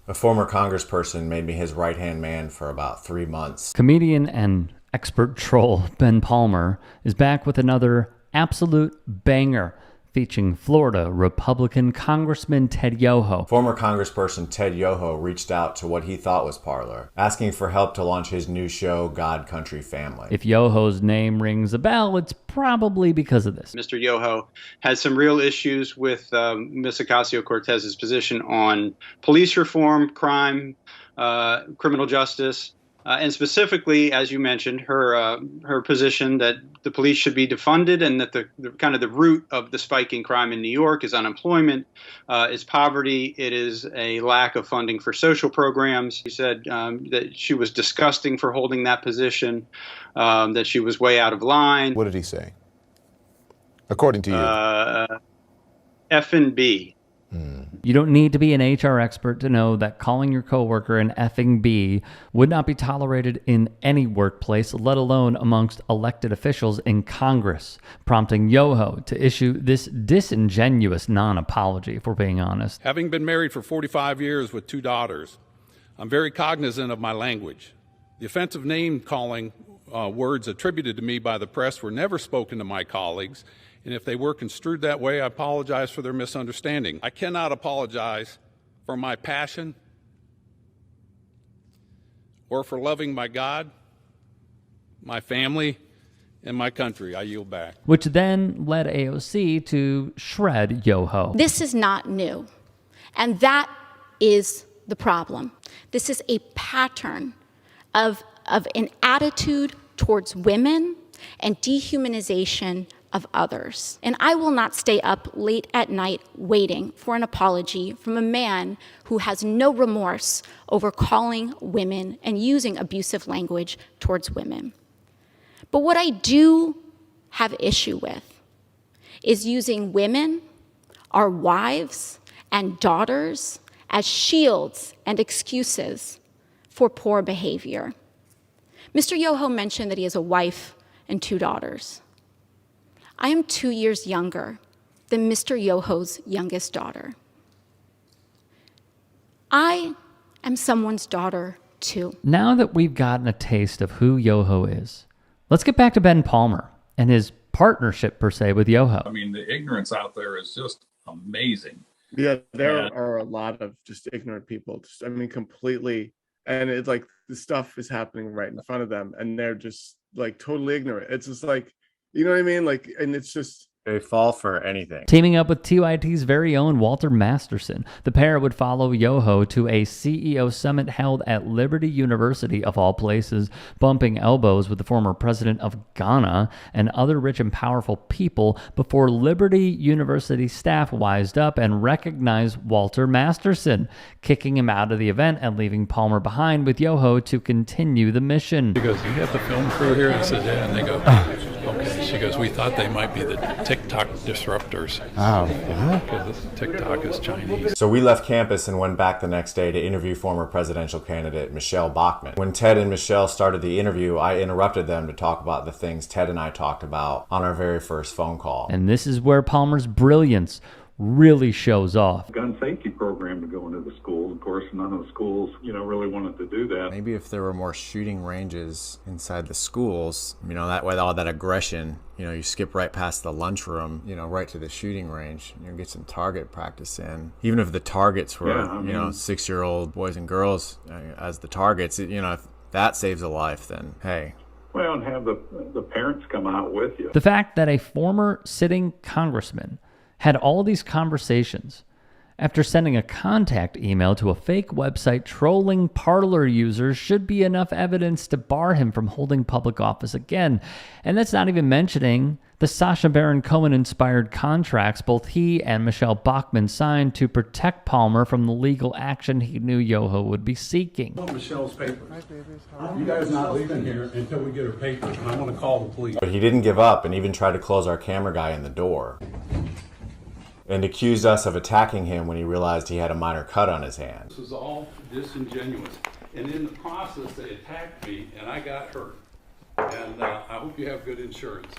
A former congressperson made me his right-hand man for about 3 months. Comedian and expert troll Ben Palmer is back with another absolute banger featuring Florida Republican Congressman Ted Yoho. Former Congressperson Ted Yoho reached out to what he thought was Parler, asking for help to launch his new show, God, Country, Family. If Yoho's name rings a bell, it's probably because of this. Mr. Yoho has some real issues with Ms. Ocasio-Cortez's position on police reform, crime, criminal justice, and specifically, as you mentioned, her position that the police should be defunded and that the kind of the root of the spike in crime in New York is unemployment, is poverty. It is a lack of funding for social programs. He said that she was disgusting for holding that position, that she was way out of line. What did he say? According to you? F and B. You don't need to be an HR expert to know that calling your coworker an effing B would not be tolerated in any workplace, let alone amongst elected officials in Congress, prompting Yoho to issue this disingenuous non-apology, if we're being honest. Having been married for 45 years with 2 daughters, I'm very cognizant of my language. The offensive name-calling words attributed to me by the press were never spoken to my colleagues, and if they were construed that way, I apologize for their misunderstanding. I cannot apologize for my passion or for loving my God, my family, and my country. I yield back. Which then led AOC to shred Yoho. This is not new, and that is the problem. This is a pattern of an attitude towards women and dehumanization of others. And I will not stay up late at night waiting for an apology from a man who has no remorse over calling women and using abusive language towards women. But what I do have issue with is using women, our wives and daughters, as shields and excuses for poor behavior. Mr. Yoho mentioned that he has a wife and 2 daughters. I am 2 years younger than Mr. Yoho's youngest daughter. I am someone's daughter, too. Now that we've gotten a taste of who Yoho is, let's get back to Ben Palmer and his partnership, per se, with Yoho. I mean, the ignorance out there is just amazing. Yeah, there are a lot of just ignorant people. Completely. And it's like the stuff is happening right in front of them, and they're just like totally ignorant. It's just like, you know what I mean? Like, and it's just... They fall for anything. Teaming up with TYT's very own Walter Masterson, the pair would follow Yoho to a CEO summit held at Liberty University, of all places, bumping elbows with the former president of Ghana and other rich and powerful people before Liberty University staff wised up and recognized Walter Masterson, kicking him out of the event and leaving Palmer behind with Yoho to continue the mission. She goes, "You got the film crew here?" I said, "Yeah." And they go, "Okay." She goes, "We thought they might be the TikTok disruptors." Oh, Because TikTok is Chinese. So we left campus and went back the next day to interview former presidential candidate Michelle Bachmann. When Ted and Michelle started the interview, I interrupted them to talk about the things Ted and I talked about on our very first phone call. And this is where Palmer's brilliance really shows off. Gun safety program to go into the schools. Of course, none of the schools, really wanted to do that. Maybe if there were more shooting ranges inside the schools, that way all that aggression, you skip right past the lunchroom, right to the shooting range, get some target practice in. Even if the targets were, 6-year-old boys and girls as the targets, if that saves a life, then hey. Well, and have the parents come out with you. The fact that a former sitting congressman had all these conversations after sending a contact email to a fake website trolling Parler users should be enough evidence to bar him from holding public office again. And that's not even mentioning the Sacha Baron Cohen-inspired contracts both he and Michelle Bachmann signed to protect Palmer from the legal action he knew Yoho would be seeking. Michelle's papers. You guys not leaving here until we get her papers, and I want to call the police. But he didn't give up and even tried to close our camera guy in the door, and accused us of attacking him when he realized he had a minor cut on his hand. This is all disingenuous. And in the process, they attacked me, and I got hurt. And I hope you have good insurance.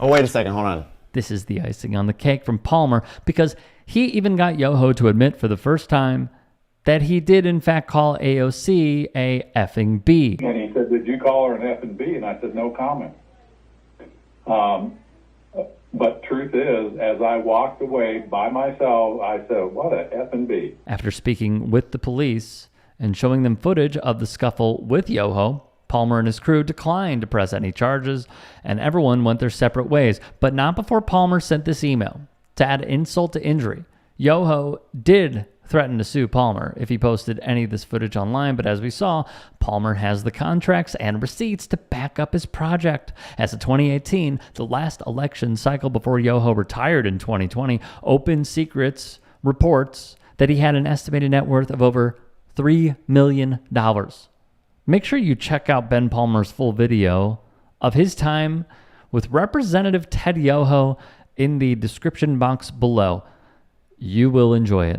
Oh, wait a second. Hold on. This is the icing on the cake from Palmer, because he even got Yoho to admit for the first time that he did in fact call AOC a effing B. And he said, "Did you call her an effing B?" And I said, "No comment." But truth is, as I walked away by myself, I said, "What a effing B." After speaking with the police and showing them footage of the scuffle with Yoho, Palmer and his crew declined to press any charges, and everyone went their separate ways. But not before Palmer sent this email. To add insult to injury, Yoho did threaten to sue Palmer if he posted any of this footage online, but as we saw, Palmer has the contracts and receipts to back up his project. As of 2018, the last election cycle before Yoho retired in 2020, Open Secrets reports that he had an estimated net worth of over $3 million. Make sure you check out Ben Palmer's full video of his time with Representative Ted Yoho in the description box below. You will enjoy it.